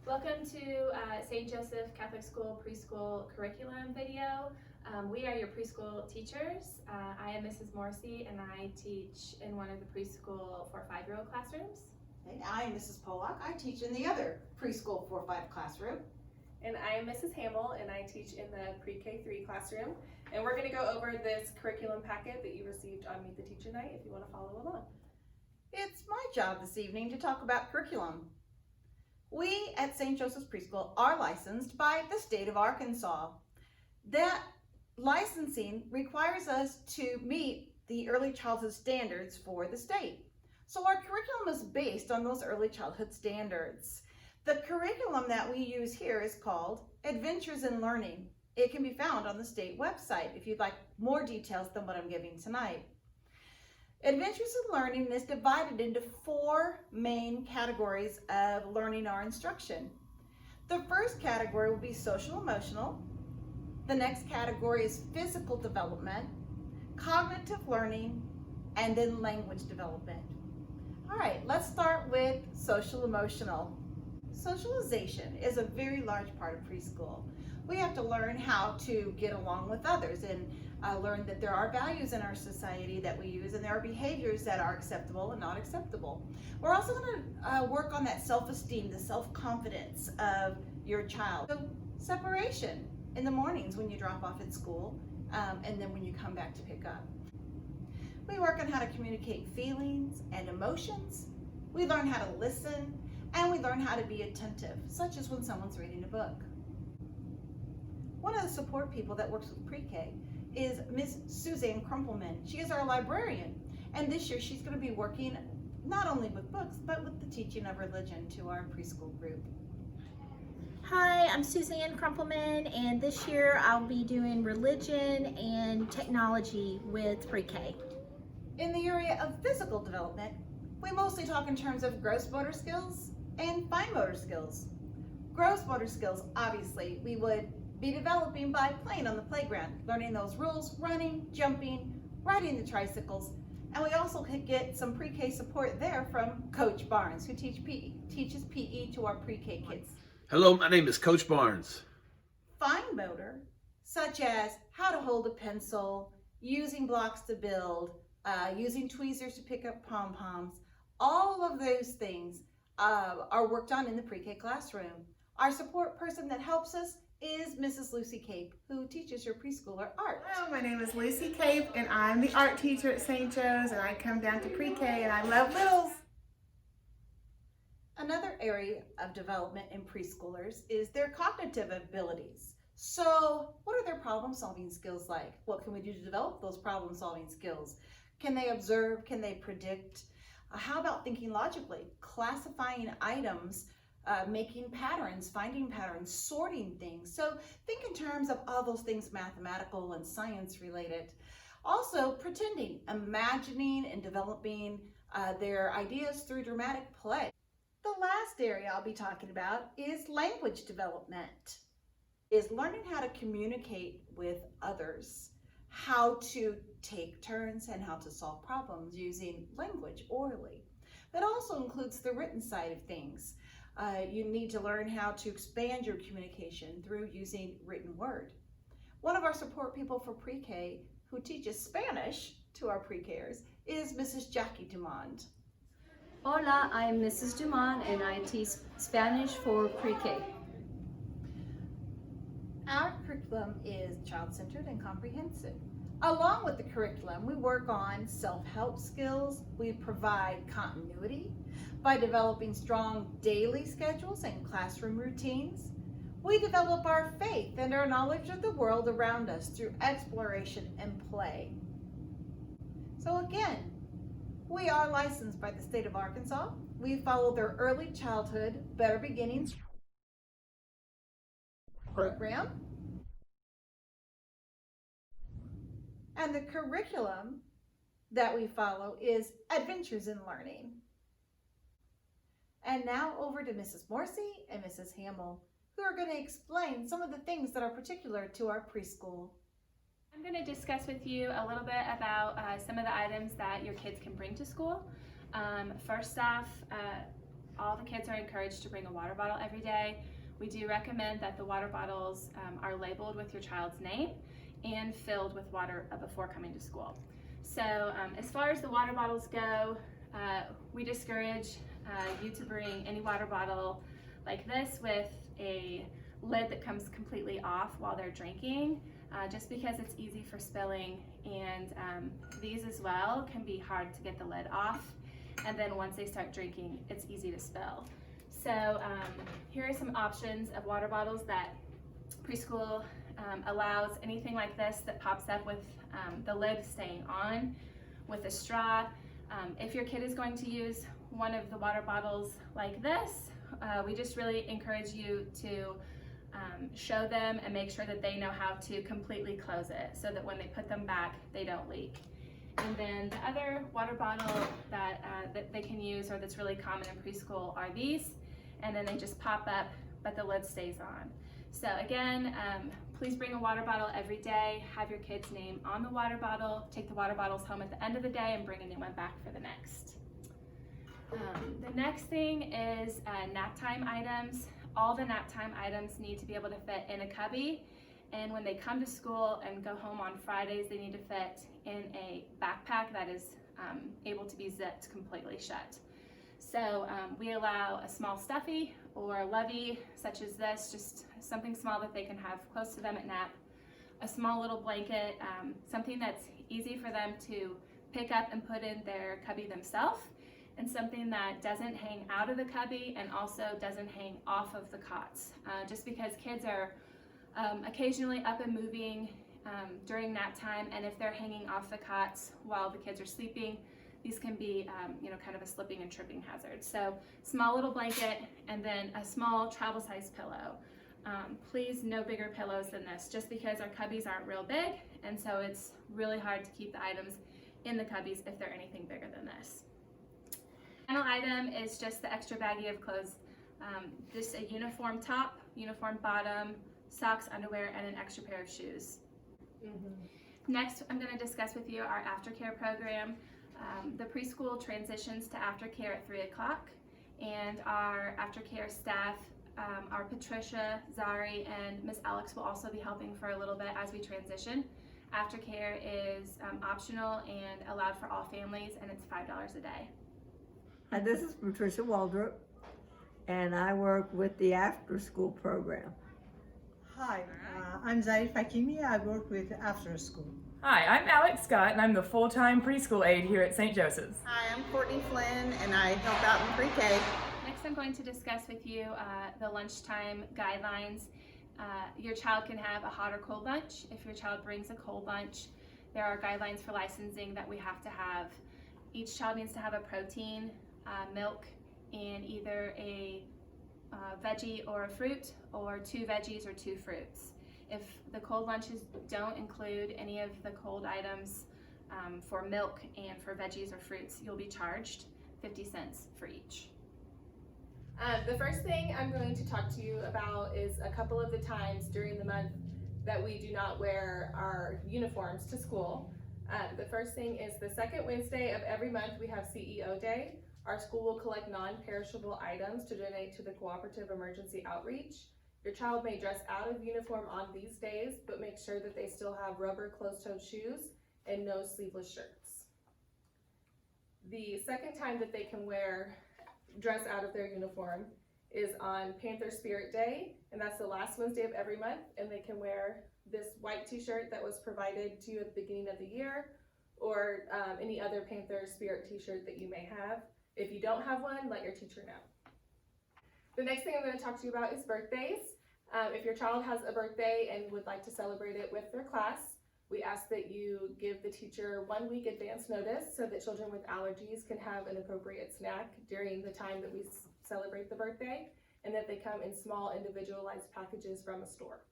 Welcome to St. Joseph Catholic School preschool curriculum video. We are your preschool teachers. I am Mrs. Morrissey and I teach in one of the preschool 4-5-year-old classrooms. And I am Mrs. Pollock. I teach in the other preschool 4-5 classroom. And I am Mrs. Hamill and I teach in the pre-K3 classroom. And we're going to go over this curriculum packet that you received on Meet the Teacher Night if you want to follow along. It's my job this evening to talk about curriculum. We at St. Joseph's Preschool are licensed by the state of Arkansas. That licensing requires us to meet the early childhood standards for the state. So our curriculum is based on those early childhood standards. The curriculum that we use here is called Adventures in Learning. It can be found on the state website if you'd like more details than what I'm giving tonight. Adventures in Learning is divided into 4 main categories of learning or instruction. The first category will be social emotional. The next category is physical development, cognitive learning, and then language development. All right, let's start with social emotional. Socialization is a very large part of preschool. We have to learn how to get along with others and learn that there are values in our society that we use and there are behaviors that are acceptable and not acceptable. We're also going to work on that self-esteem, the self-confidence of your child. So separation in the mornings when you drop off at school and then when you come back to pick up. We work on how to communicate feelings and emotions. We learn how to listen and we learn how to be attentive, such as when someone's reading a book. One of the support people that works with pre-K is Miss Suzanne Crumpleman. She is our librarian, and this year she's going to be working not only with books, but with the teaching of religion to our preschool group. Hi, I'm Suzanne Crumpleman, and this year I'll be doing religion and technology with pre-K. In the area of physical development, we mostly talk in terms of gross motor skills and fine motor skills. Gross motor skills, obviously, we would be developing by playing on the playground, learning those rules, running, jumping, riding the tricycles, and we also could get some pre-K support there from Coach Barnes, who teaches PE to our pre-K kids. Hello, my name is Coach Barnes. Fine motor, such as how to hold a pencil, using blocks to build, using tweezers to pick up pom-poms, all of those things are worked on in the pre-K classroom. Our support person that helps us is Mrs. Lucy Cape, who teaches your preschooler art. Hello, my name is Lucy Cape, and I'm the art teacher at St. Joe's, and I come down to pre-K, and I love littles. Another area of development in preschoolers is their cognitive abilities. So what are their problem-solving skills like? What can we do to develop those problem-solving skills? Can they observe? Can they predict? How about thinking logically, classifying items, making patterns, finding patterns, sorting things? So think in terms of all those things mathematical and science related. Also pretending, imagining and developing their ideas through dramatic play. The last area I'll be talking about is language development. Is learning how to communicate with others, how to take turns and how to solve problems using language orally. That also includes the written side of things. You need to learn how to expand your communication through using written word. One of our support people for pre-K who teaches Spanish to our pre-Kers is Mrs. Jackie Dumond. Hola, I'm Mrs. Dumont and I teach Spanish for pre-K. Our curriculum is child-centered and comprehensive. Along with the curriculum, we work on self-help skills. We provide continuity by developing strong daily schedules and classroom routines. We develop our faith and our knowledge of the world around us through exploration and play. So again, we are licensed by the state of Arkansas. We follow their early childhood Better Beginnings program. And the curriculum that we follow is Adventures in Learning. And now over to Mrs. Morrissey and Mrs. Hamill, who are going to explain some of the things that are particular to our preschool. I'm going to discuss with you a little bit about some of the items that your kids can bring to school. First off, all the kids are encouraged to bring a water bottle every day. We do recommend that the water bottles are labeled with your child's name and filled with water before coming to school. So as far as the water bottles go, we discourage you to bring any water bottle like this with a lid that comes completely off while they're drinking, just because it's easy for spilling, and these as well can be hard to get the lid off, and then once they start drinking, it's easy to spill. So here are some options of water bottles that preschool allows. Anything like this that pops up with the lid staying on with a straw. If your kid is going to use one of the water bottles like this, we just really encourage you to show them and make sure that they know how to completely close it so that when they put them back, they don't leak. And then the other water bottle that they can use, or that's really common in preschool, are these, and then they just pop up, but the lid stays on. So again, please bring a water bottle every day, have your kid's name on the water bottle, take the water bottles home at the end of the day and bring a new one back for the next. The next thing is nap time items. All the nap time items need to be able to fit in a cubby, and when they come to school and go home on Fridays, they need to fit in a backpack that is able to be zipped completely shut. So we allow a small stuffy or a lovey such as this, just something small that they can have close to them at nap, a small little blanket, something that's easy for them to pick up and put in their cubby themselves, and something that doesn't hang out of the cubby and also doesn't hang off of the cots. Just because kids are occasionally up and moving during nap time, and if they're hanging off the cots while the kids are sleeping, these can be kind of a slipping and tripping hazard. So small little blanket, and then a small travel size pillow. Please no bigger pillows than this, just because our cubbies aren't real big, and so it's really hard to keep the items in the cubbies if they're anything bigger than this. Final item is just the extra baggie of clothes. Just a uniform top, uniform bottom, socks, underwear, and an extra pair of shoes. Next, I'm going to discuss with you our aftercare program. The preschool transitions to aftercare at 3 o'clock, and our aftercare staff, our Patricia, Zari, and Miss Alex will also be helping for a little bit as we transition. Aftercare is optional and allowed for all families, and it's $5 a day. Hi, this is Patricia Waldrop, and I work with the after-school program. Hi, I'm Zari Fakimi. I work with After School. Hi, I'm Alex Scott, and I'm the full-time preschool aide here at St. Joseph's. Hi, I'm Courtney Flynn, and I help out in pre-K. Next, I'm going to discuss with you the lunchtime guidelines. Your child can have a hot or cold lunch. If your child brings a cold lunch, there are guidelines for licensing that we have to have. Each child needs to have a protein, milk, and either a veggie or a fruit, or 2 veggies or 2 fruits. If the cold lunches don't include any of the cold items for milk and for veggies or fruits, you'll be charged 50 cents for each. The first thing I'm going to talk to you about is a couple of the times during the month that we do not wear our uniforms to school. The first thing is the second Wednesday of every month we have CEO Day. Our school will collect non-perishable items to donate to the Cooperative Emergency Outreach. Your child may dress out of uniform on these days, but make sure that they still have rubber closed-toed shoes and no sleeveless shirts. The second time that they can dress out of their uniform is on Panther Spirit Day, and that's the last Wednesday of every month, and they can wear this white t-shirt that was provided to you at the beginning of the year, or any other Panther Spirit t-shirt that you may have. If you don't have one, let your teacher know. The next thing I'm going to talk to you about is birthdays. If your child has a birthday and would like to celebrate it with their class, we ask that you give the teacher 1 week advance notice so that children with allergies can have an appropriate snack during the time that we celebrate the birthday, and that they come in small individualized packages from a store.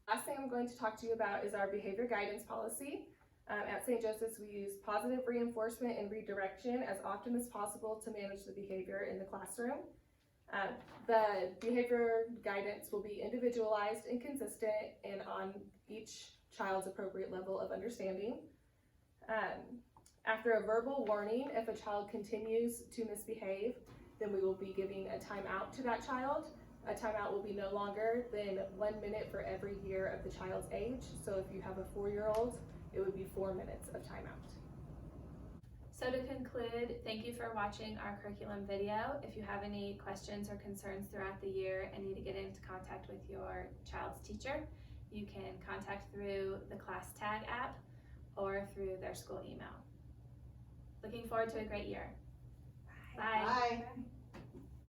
Last thing I'm going to talk to you about is our behavior guidance policy. At St. Joseph's, we use positive reinforcement and redirection as often as possible to manage the behavior in the classroom. The behavior guidance will be individualized and consistent and on each child's appropriate level of understanding. After a verbal warning, if a child continues to misbehave, then we will be giving a timeout to that child. A timeout will be no longer than 1 minute for every year of the child's age. So if you have a 4-year-old, it would be 4 minutes of timeout. So to conclude, thank you for watching our curriculum video. If you have any questions or concerns throughout the year and need to get into contact with your child's teacher, you can contact through the Class Tag app or through their school email. Looking forward to a great year. Bye. Bye.